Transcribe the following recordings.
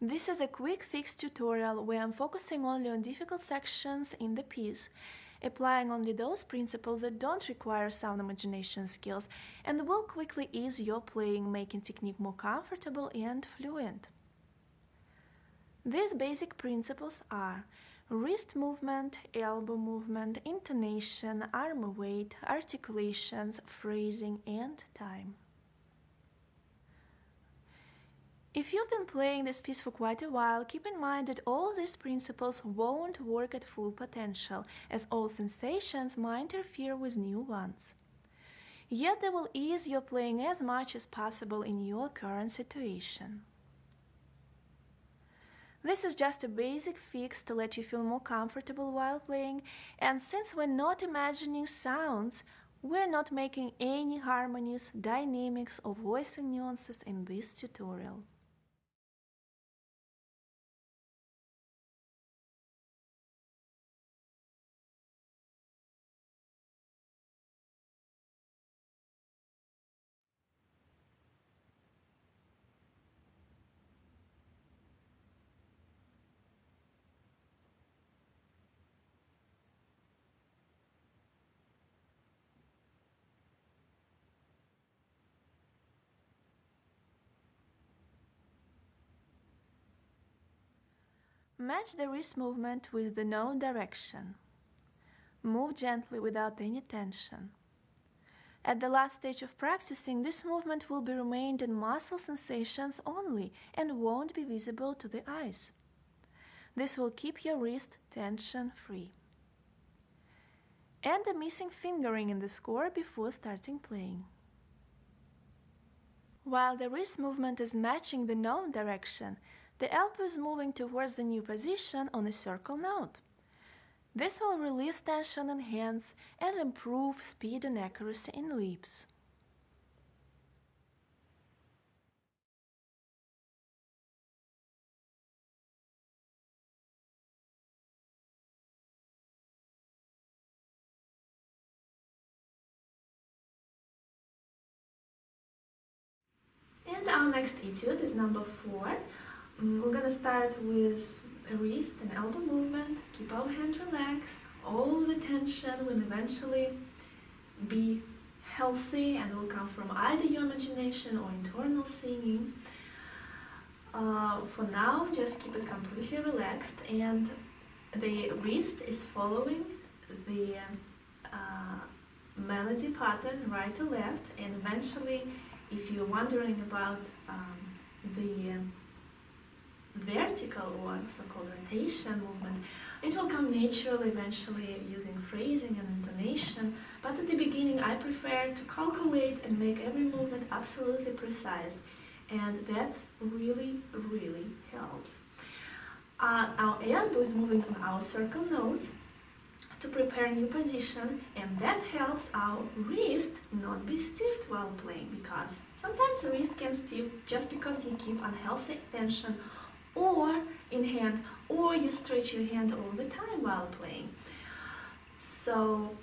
This is a quick fix tutorial where I'm focusing only on difficult sections in the piece, applying only those principles that don't require sound imagination skills, and will quickly ease your playing, making technique more comfortable and fluent. These basic principles are wrist movement, elbow movement, intonation, arm weight, articulations, phrasing, and time. If you've been playing this piece for quite a while, keep in mind that all these principles won't work at full potential, as old sensations might interfere with new ones. Yet they will ease your playing as much as possible in your current situation. This is just a basic fix to let you feel more comfortable while playing, and since we're not imagining sounds, we're not making any harmonies, dynamics, or voicing nuances in this tutorial. Match the wrist movement with the known direction. Move gently without any tension. At the last stage of practicing, this movement will be remained in muscle sensations only and won't be visible to the eyes. This will keep your wrist tension-free. And a missing fingering in the score before starting playing. While the wrist movement is matching the known direction, the elbow is moving towards the new position on a circle note. This will release tension in hands and improve speed and accuracy in leaps. And our next etude is number 4. We're gonna start with a wrist and elbow movement. Keep our hand relaxed. All the tension will eventually be healthy and will come from either your imagination or internal singing. For now, just keep it completely relaxed, and the wrist is following the melody pattern right to left, and eventually, if you're wondering about the vertical or so-called rotation movement, it will come naturally eventually using phrasing and intonation, but at the beginning I prefer to calculate and make every movement absolutely precise, and that really helps. Our elbow is moving on our circle notes to prepare a new position, and that helps our wrist not be stiff while playing, because sometimes the wrist can stiff just because you keep unhealthy tension or in hand, or you stretch your hand all the time while playing. So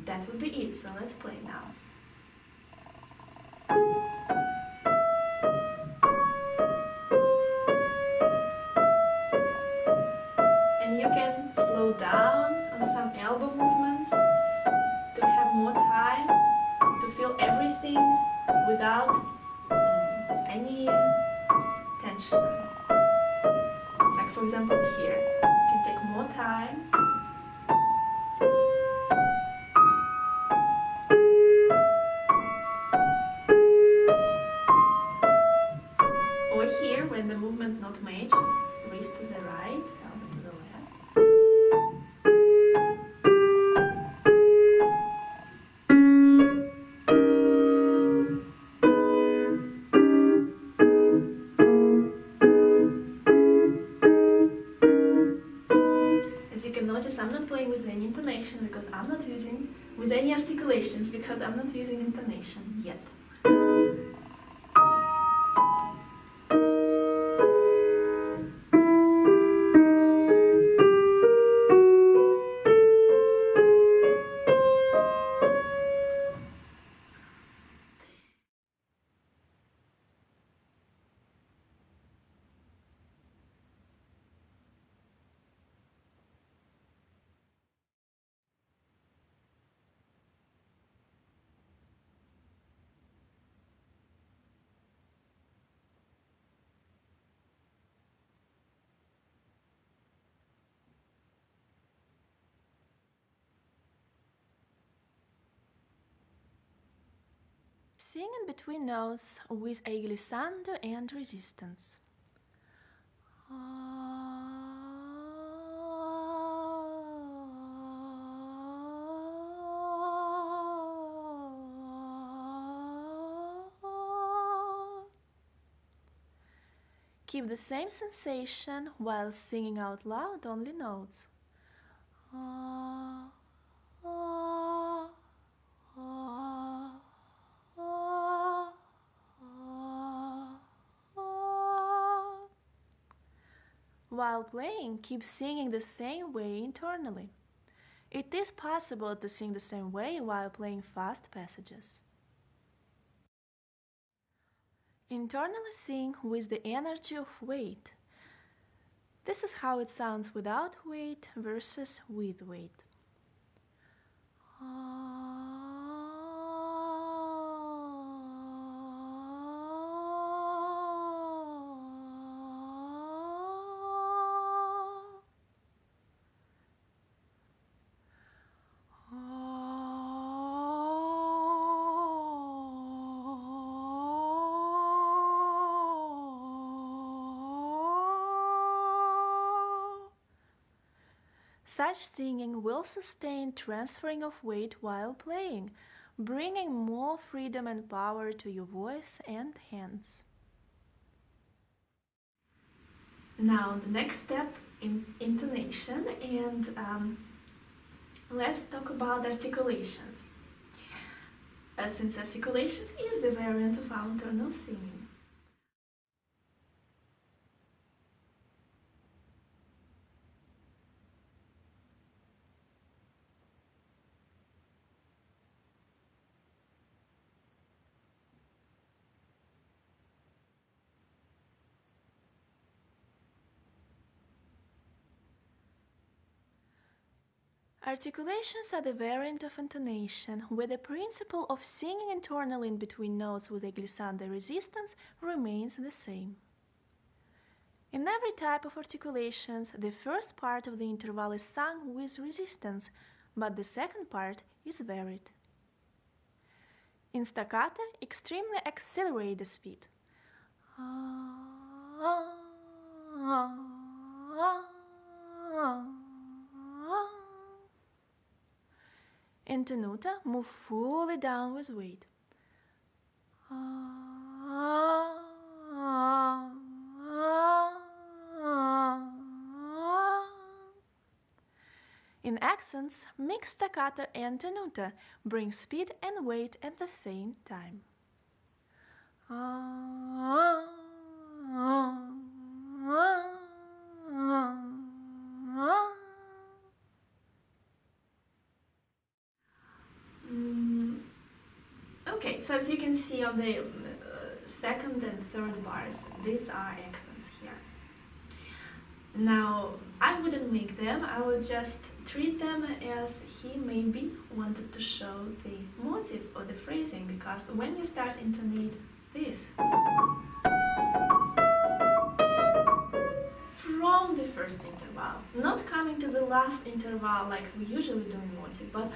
that would be it. So let's play now. And you can slow down on some elbow movements to have more time to feel everything without any tension. Like for example here, you can take more time. Or here, when the movement not matched, wrist to the right, elbow to the left. As you can notice, I'm not playing with any intonation because I'm not using, with any articulations because I'm not using intonation yet. Sing in between notes with a glissando and resistance. Keep the same sensation while singing out loud only notes. While playing, keep singing the same way internally. It is possible to sing the same way while playing fast passages. Internally sing with the energy of weight. This is how it sounds without weight versus with weight. Such singing will sustain transferring of weight while playing, bringing more freedom and power to your voice and hands. Now the next step in intonation, and let's talk about articulations. Since articulations is the variant of our internal singing. Articulations are the variant of intonation, where the principle of singing internally in between notes with a glissando resistance remains the same. In every type of articulations, the first part of the interval is sung with resistance, but the second part is varied. In staccato, extremely accelerate the speed. In tenuta, move fully down with weight. In accents, mix staccato and tenuta, bring speed and weight at the same time. Okay, so as you can see on the second and third bars, these are accents here. Now, I wouldn't make them, I would just treat them as he maybe wanted to show the motive or the phrasing, because when you start intonate this from the first interval, not coming to the last interval like we usually do in motive, but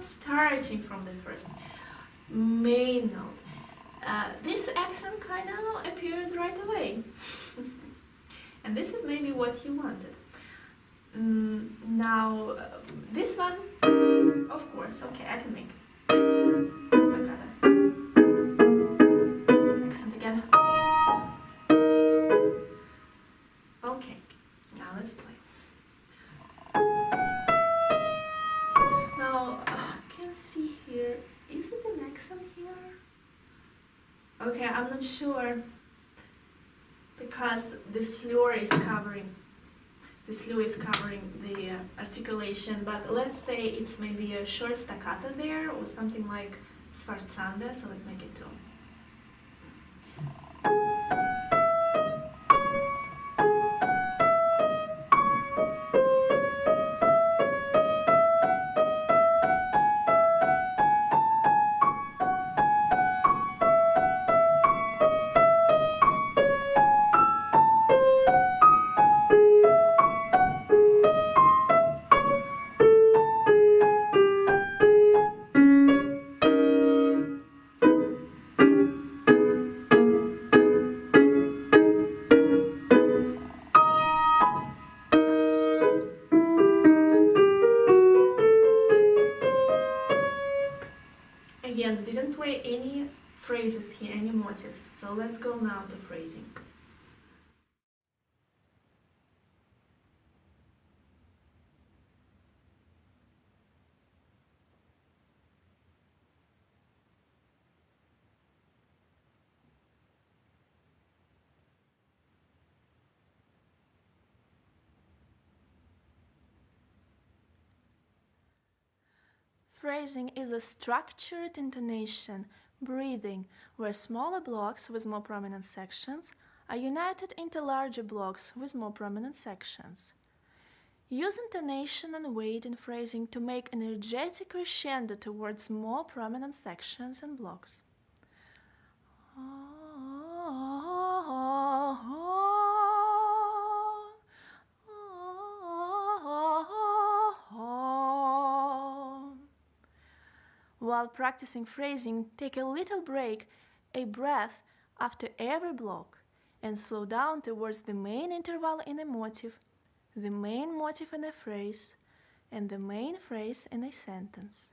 starting from the first main note. This accent kind of appears right away. And this is maybe what he wanted. Now, this one, of course, okay, I can make accent, staccato, accent again. Okay, now let's play. Now, I can see here, is it an accent here? Okay, I'm not sure, because the slur is covering the articulation, but let's say it's maybe a short staccato there or something like sforzando, so let's make it two. hear any motifs. So let's go now to phrasing. Phrasing is a structured intonation, breathing, where smaller blocks with more prominent sections are united into larger blocks with more prominent sections. Use intonation and weight in phrasing to make energetic crescendo towards more prominent sections and blocks. While practicing phrasing, take a little break, a breath after every block, and slow down towards the main interval in a motif, the main motif in a phrase, and the main phrase in a sentence.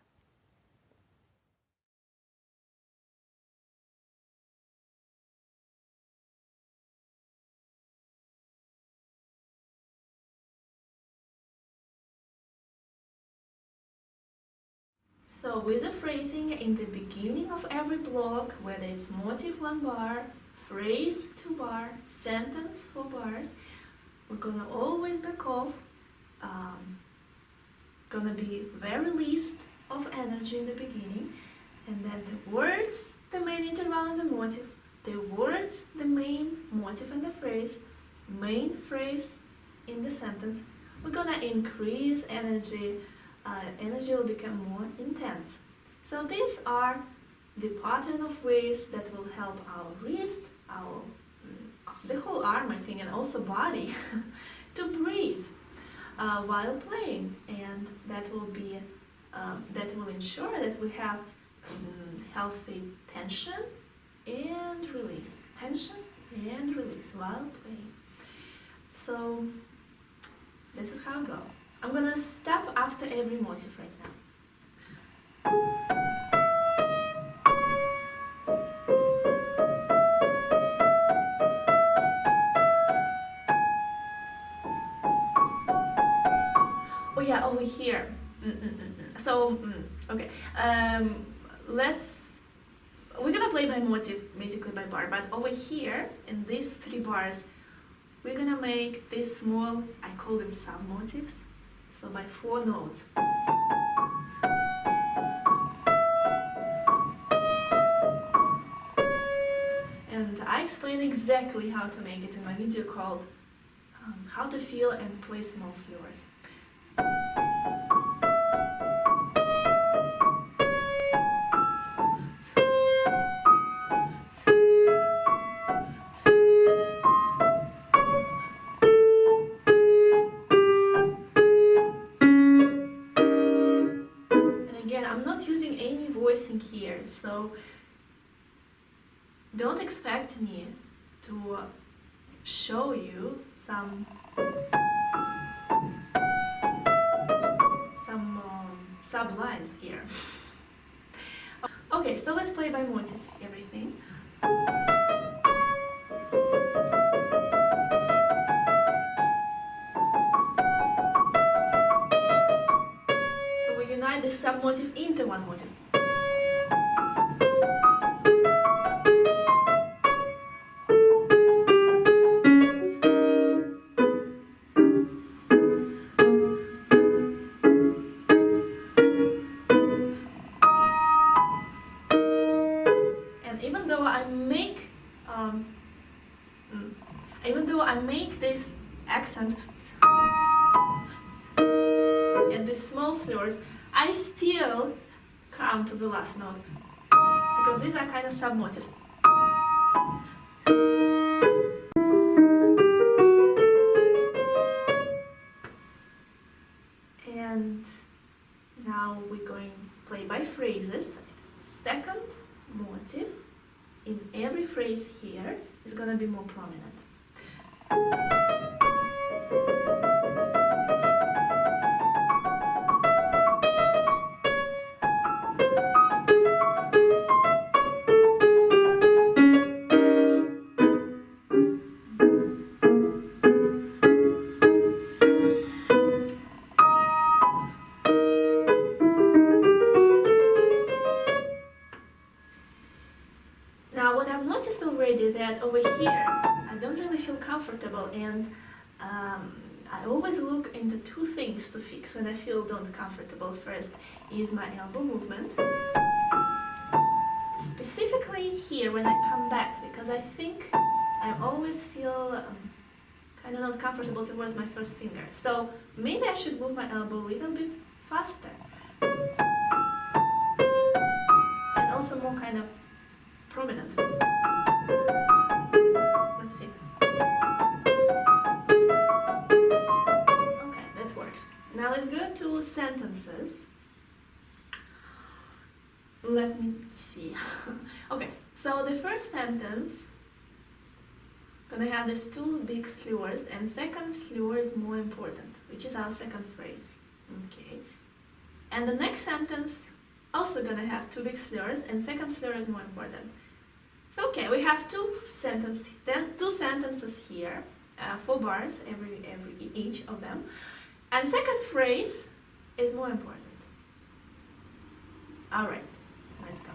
So with the phrasing, in the beginning of every block, whether it's motif 1 bar, phrase 2 bar, sentence 4 bars, we're gonna always back off, gonna be very least of energy in the beginning, and then the words, the main interval in the motif, the words, the main motif in the phrase, main phrase in the sentence, we're gonna increase energy. Energy will become more intense. So these are the pattern of ways that will help our wrist, the whole arm, I think, and also body to breathe while playing, and that will ensure that we have healthy tension and release while playing. So this is how it goes. I'm gonna step after every motif right now. Oh yeah, over here. So, okay. We're gonna play by motif, basically by bar, but over here, in these 3 bars, we're gonna make these small, I call them sub-motifs. So by 4 notes. And I explain exactly how to make it in my video called How to Feel and Play Small Slurs. Voicing here, so don't expect me to show you some sublines here. Okay, so let's play by motif everything. So we unite this sub-motif into one motif. Even though I make these accents and these small slurs, I still come to the last note because these are kind of sub-motifs. And now we're going to play by phrases. Second motif in every phrase here is going to be more prominent. Now what I've noticed already that over here I don't really feel comfortable, and I always look into two things to fix when I feel don't comfortable. First is my elbow movement, specifically here when I come back, because I think I always feel kind of not comfortable towards my first finger. So maybe I should move my elbow a little bit faster, and also more kind of prominent. Let's see. Okay, that works. Now let's go to sentences. Let me see. Okay, so the first sentence gonna have these two big slurs, and second slur is more important, which is our second phrase. Okay, and the next sentence also gonna have two big slurs, and second slur is more important. So okay, we have two sentences here, 4 bars each of them, and second phrase is more important. All right, let's go.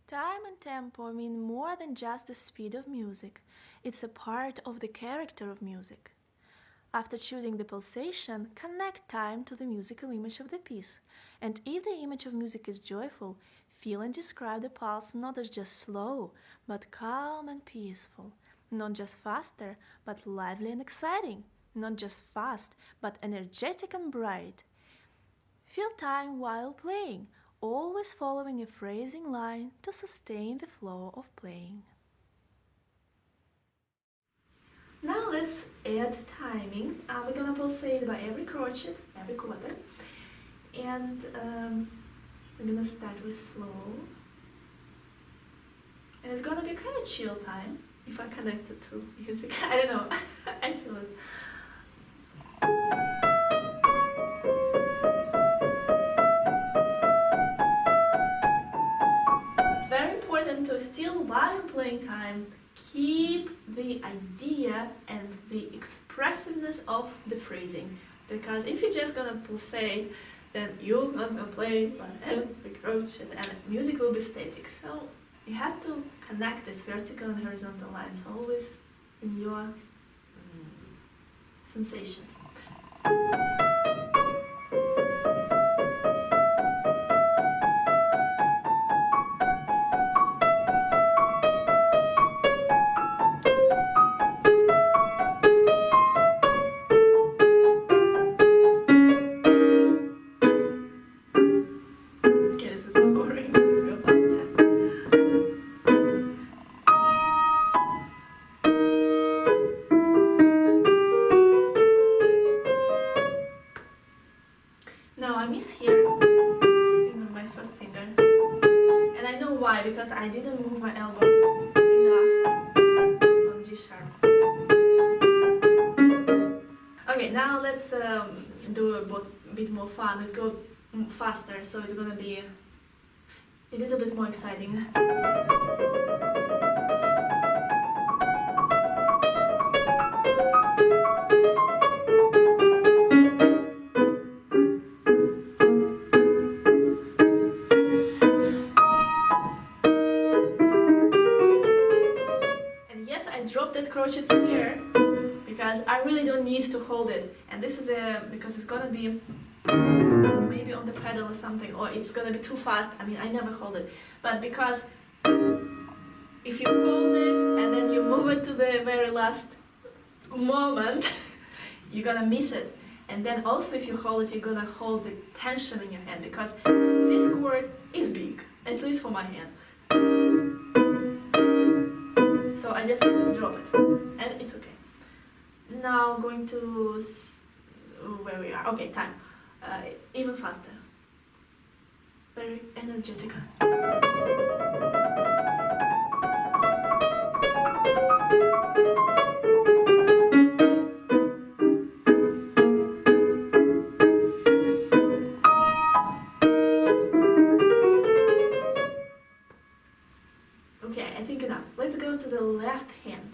Time and tempo mean more than just the speed of music. It's a part of the character of music. After choosing the pulsation, connect time to the musical image of the piece. And if the image of music is joyful, feel and describe the pulse not as just slow, but calm and peaceful. Not just faster, but lively and exciting. Not just fast, but energetic and bright. Feel time while playing, always following a phrasing line to sustain the flow of playing. Now let's add timing. We're gonna pulsate by every crochet, every quarter, and we're gonna start with slow. And it's gonna be kind of chill time if I connect it to music. I don't know, I feel it. It's very important to still, while playing time, keep the idea and the expressiveness of the phrasing. Because if you're just gonna pulsate, then you're not gonna play by every crochet and music will be static. So you have to connect these vertical and horizontal lines always in your sensations. Because I didn't move my elbow enough on G sharp. Okay, now let's do a bit more fun. Let's go faster, so it's gonna be a little bit more exciting. Crochet here because I really don't need to hold it, and this is because it's gonna be maybe on the pedal or something, or it's gonna be too fast. I mean, I never hold it, but because if you hold it and then you move it to the very last moment, you're gonna miss it. And then also if you hold it, you're gonna hold the tension in your hand, because this chord is big, at least for my hand. So So I just drop it, and it's okay. Now going to where we are. Okay, time. Even faster. Very energetic. Okay, I think enough. Let's go to the left hand.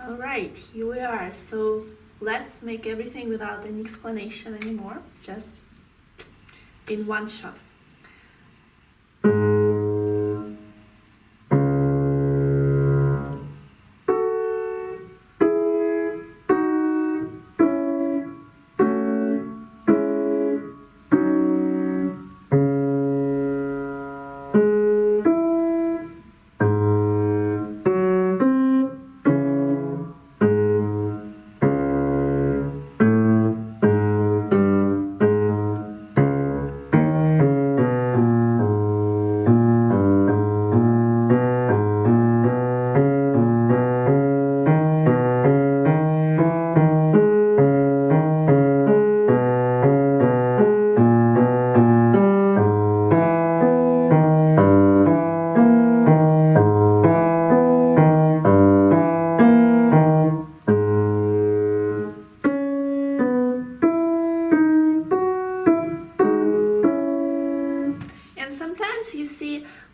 Alright, here we are. So let's make everything without any explanation anymore, just in one shot.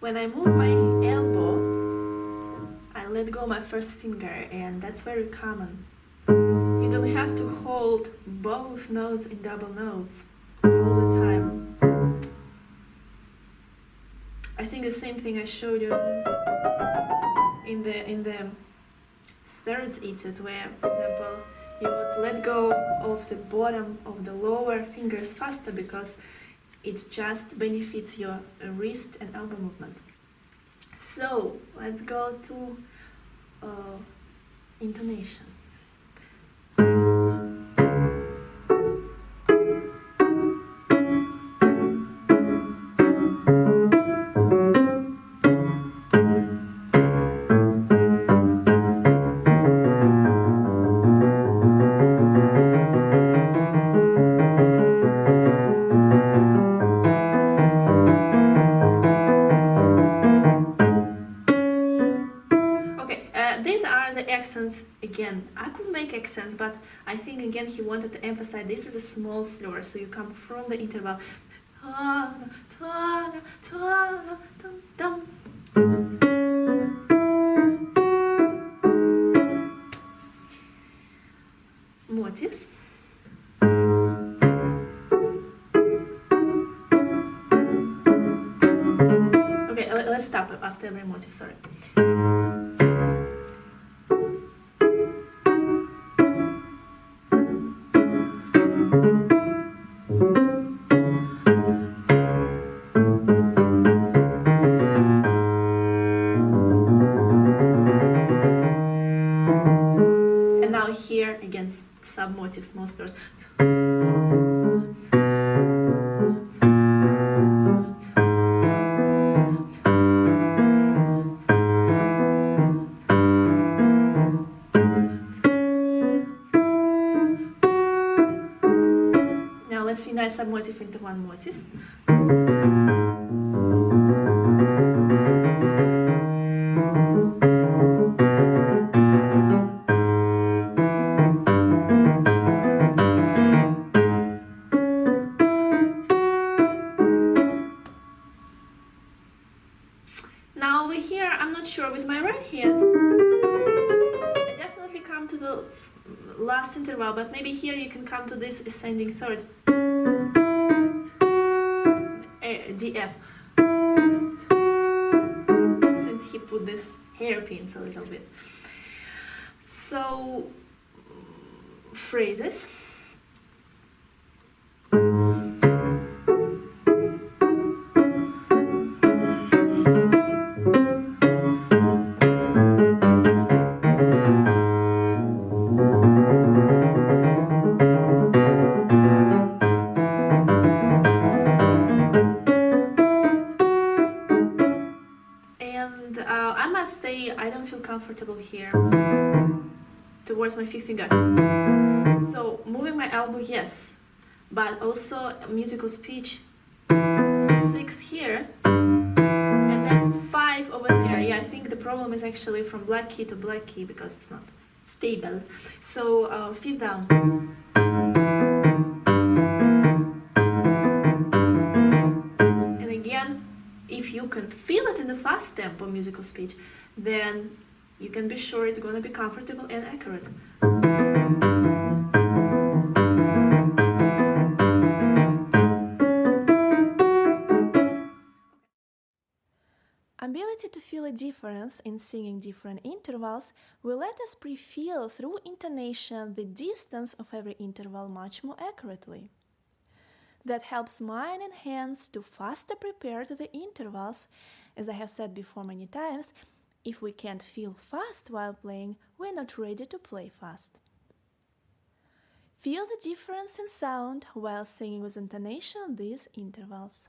When I move my elbow, I let go my first finger, and that's very common. You don't have to hold both notes in double notes all the time. I think the same thing I showed you in the third etude, where, for example, you would let go of the bottom of the lower fingers faster because it just benefits your wrist and elbow movement. So let's go to intonation. Accents again. I could make accents, but I think again he wanted to emphasize this is a small slur, so you come from the interval. Motives. Okay, let's stop after every motive, sorry. Here again, submotive, small slurs. Now let's unite submotive into one motive. Now over here, I'm not sure with my right hand. I definitely come to the last interval, but maybe here you can come to this ascending third. D, F. Since he put this hairpins a little bit. So, phrases. I don't feel comfortable here towards my fifth finger. So moving my elbow, yes, but also musical speech, 6 here, and then 5 over there. Yeah, I think the problem is actually from black key to black key because it's not stable. So 5th down. And again, if you can feel it in the fast tempo musical speech, then you can be sure it's going to be comfortable and accurate. Ability to feel a difference in singing different intervals will let us pre-feel through intonation the distance of every interval much more accurately. That helps mind and hands to faster prepare to the intervals. As I have said before many times, if we can't feel fast while playing, we're not ready to play fast. Feel the difference in sound while singing with intonation these intervals.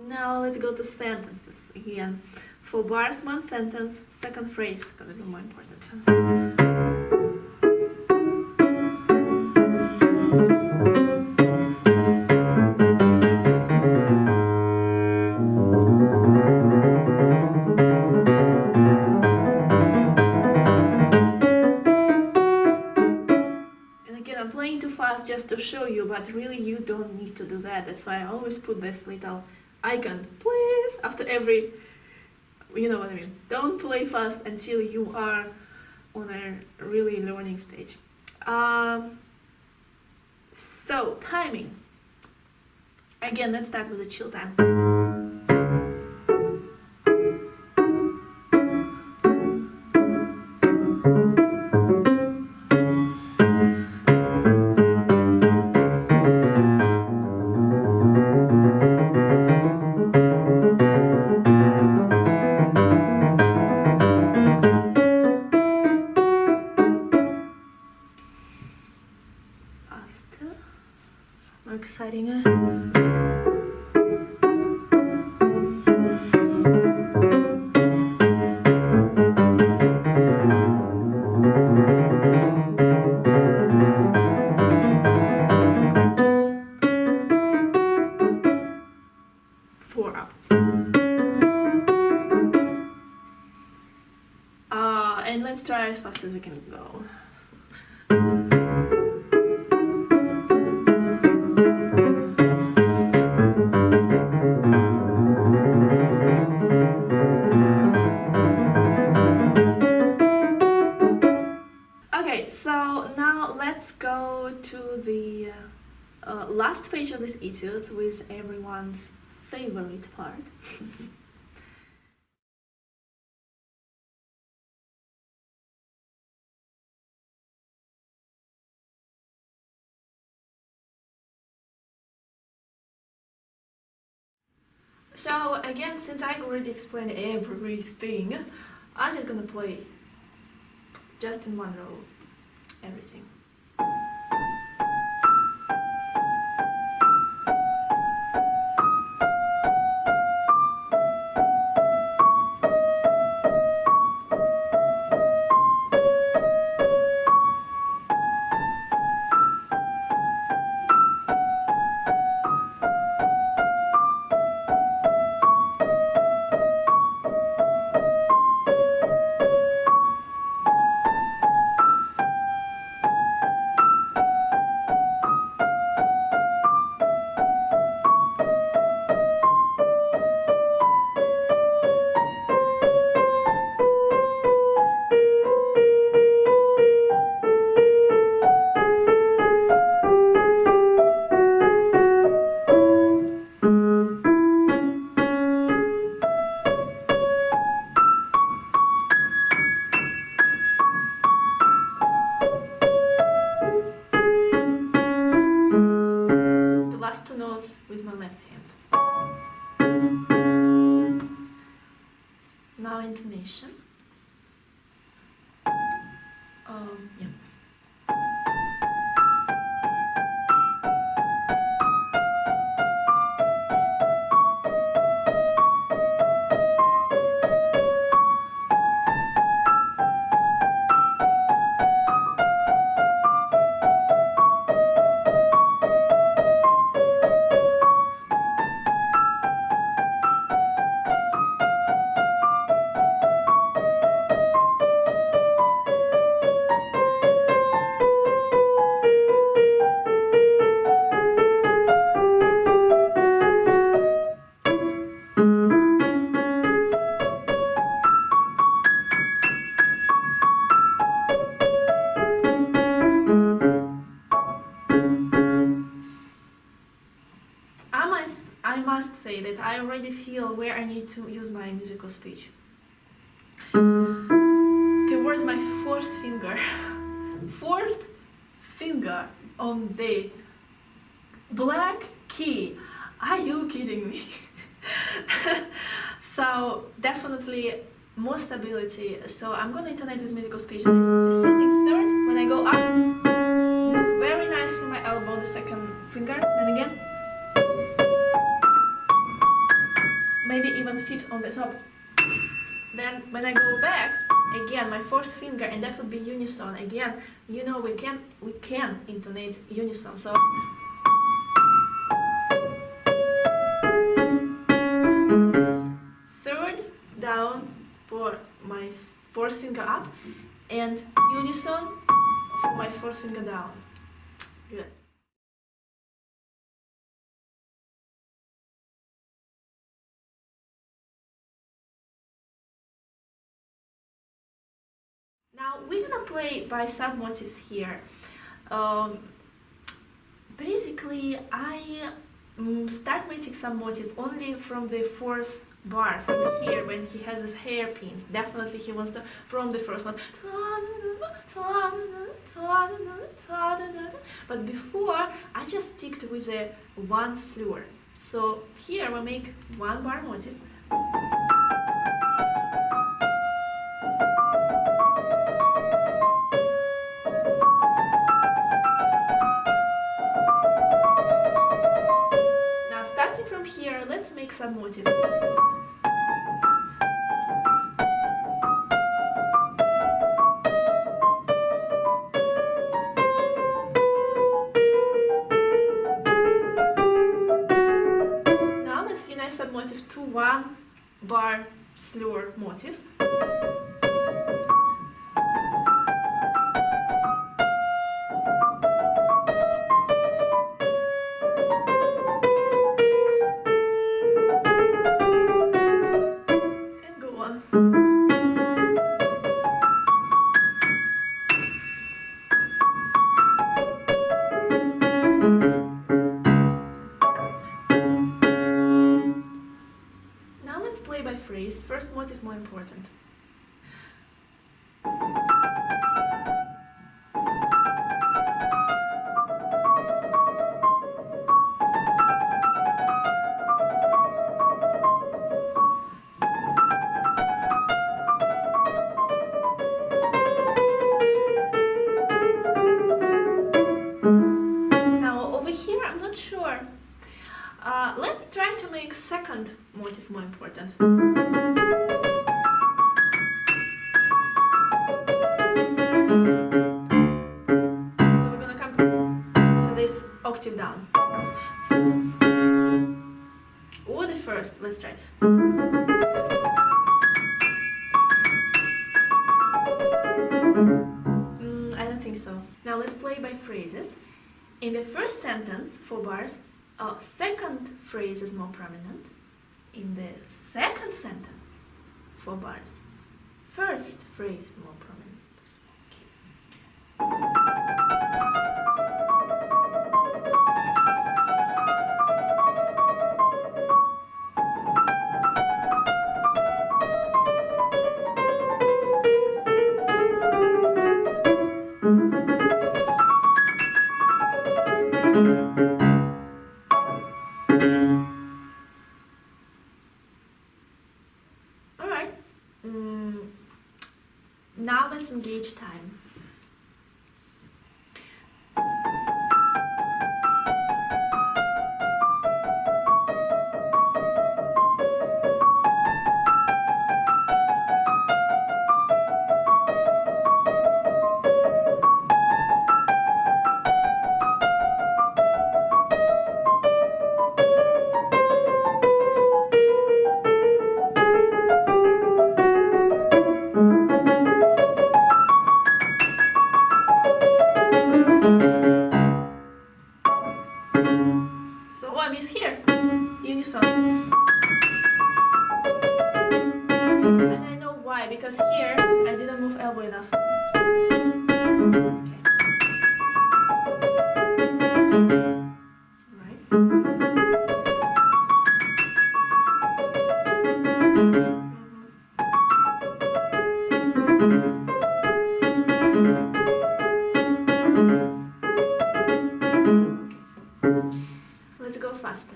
Now let's go to sentences again. For bars, one sentence, second phrase, because it's more important. And again, I'm playing too fast just to show you, but really you don't need to do that. That's why I always put this little icon, please, after every, you know what I mean. Don't play fast until you are on a really learning stage. So, timing. Again, let's start with a chill time. More exciting. Four up. And let's try as fast as we can go. Okay, so now let's go to the last page of this etude with everyone's favorite part. So again, since I already explained everything, I'm just gonna play just in one row everything. Now intonation. Yeah. I must say that I already feel where I need to use my musical speech. Towards my fourth finger. Fourth finger on the black key. Are you kidding me? So definitely more stability. So I'm gonna intonate with musical speech. Sitting third. When I go up, move very nicely my elbow, the second finger, then again. Maybe even fifth on the top. Then when I go back, again my fourth finger, and that would be unison. Again, you know we can intonate unison. So third down for my fourth finger up, and unison for my fourth finger down. Good. Now we're gonna play by submotives here. Basically, I start making some motive only from the fourth bar, from here, when he has his hairpins. Definitely he wants to, from the first note. But before, I just sticked with a one slur. So here we make one bar motive. From here, let's make some motive. Now let's unite some motive to one bar slur motive. By phrase, first motive more important. Now over here, I'm not sure. Let's try to make second motive more important. So we're gonna come to this octave down. Or the first, let's try. I don't think so. Now let's play by phrases. In the first sentence, 4 bars, second phrase is more prominent. In the second sentence, 4 bars, first phrase more prominent. Okay. Now let's engage time. So I'm here, unison. And I know why, because here I didn't move elbow enough. Okay. Right. Let's go faster.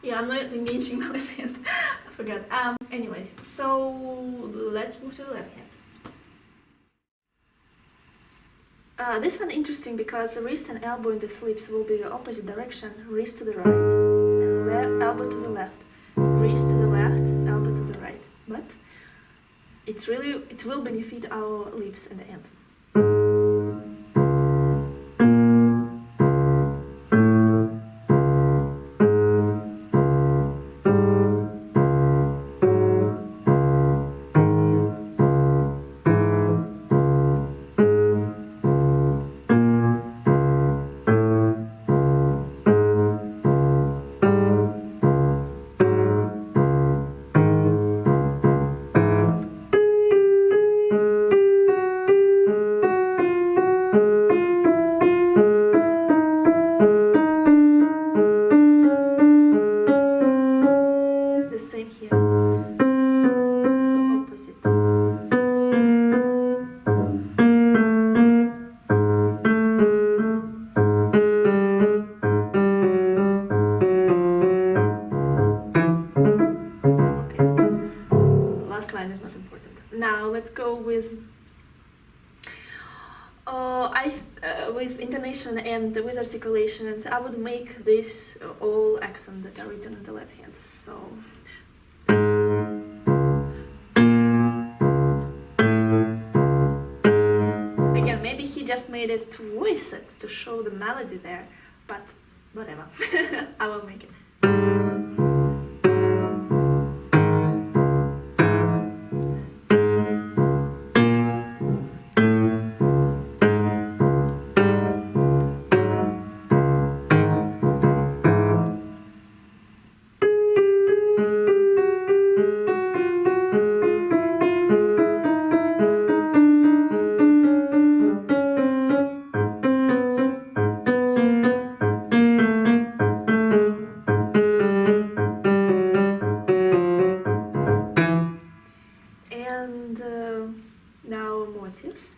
Yeah, I'm not engaging my left hand. I forgot. Anyways, so let's move to the left hand. This one interesting because wrist and elbow in the sleeves will be the opposite direction. Wrist to the right and elbow to the left. Wrist to the left, elbow to the right. But it will benefit our lips in the end. Now let's go with with intonation and with articulation, and I would make this all accents that are written in the left hand. So again, maybe he just made it to voice it, to show the melody there, but whatever. I will make it. Now motives.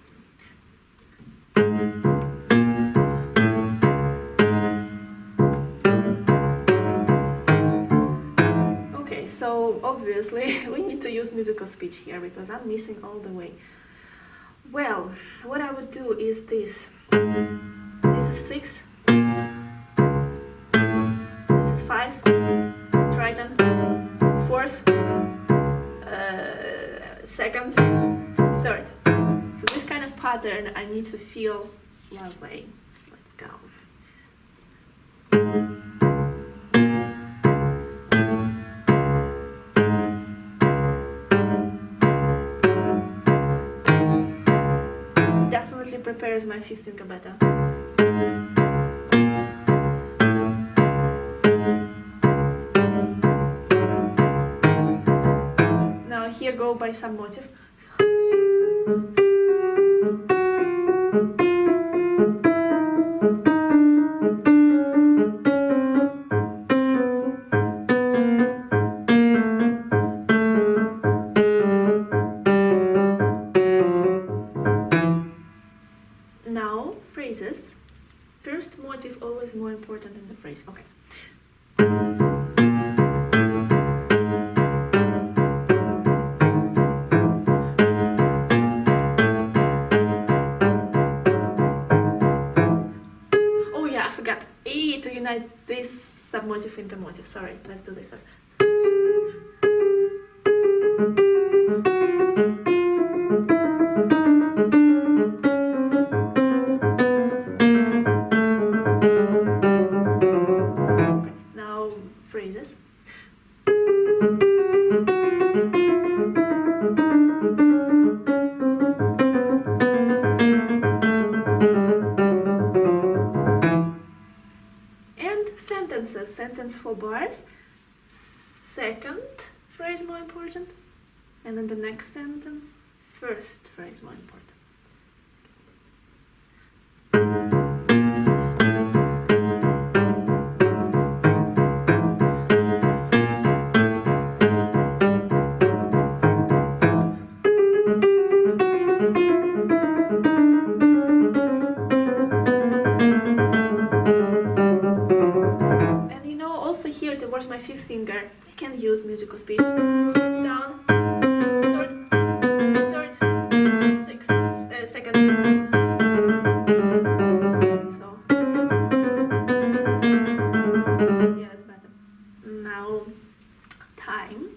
Okay, so obviously we need to use musical speech here because I'm missing all the way. Well, what I would do is this. This is 6. This is 5. Tritone. 4th. 2nd. 3rd. So this kind of pattern I need to feel while playing. Let's go. Definitely prepares my fifth finger better. Now here go by some motive. first motive always more important than the phrase. Okay. Oh yeah, I forgot. E to unite this submotive in the motive. Sorry, let's do this first. Phrases. And sentences. Sentence for bars. Second phrase more important. And then the next sentence, first phrase more important. Towards my fifth finger, I can use musical speech. First down, third, sixth, second. So, yeah, it's better. Now, time.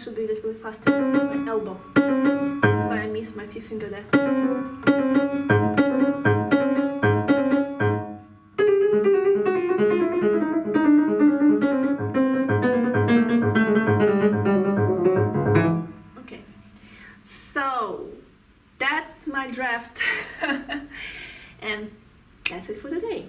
Should be a little bit faster. My elbow. That's why I miss my fifth finger there. Okay, so that's my draft, and that's it for today.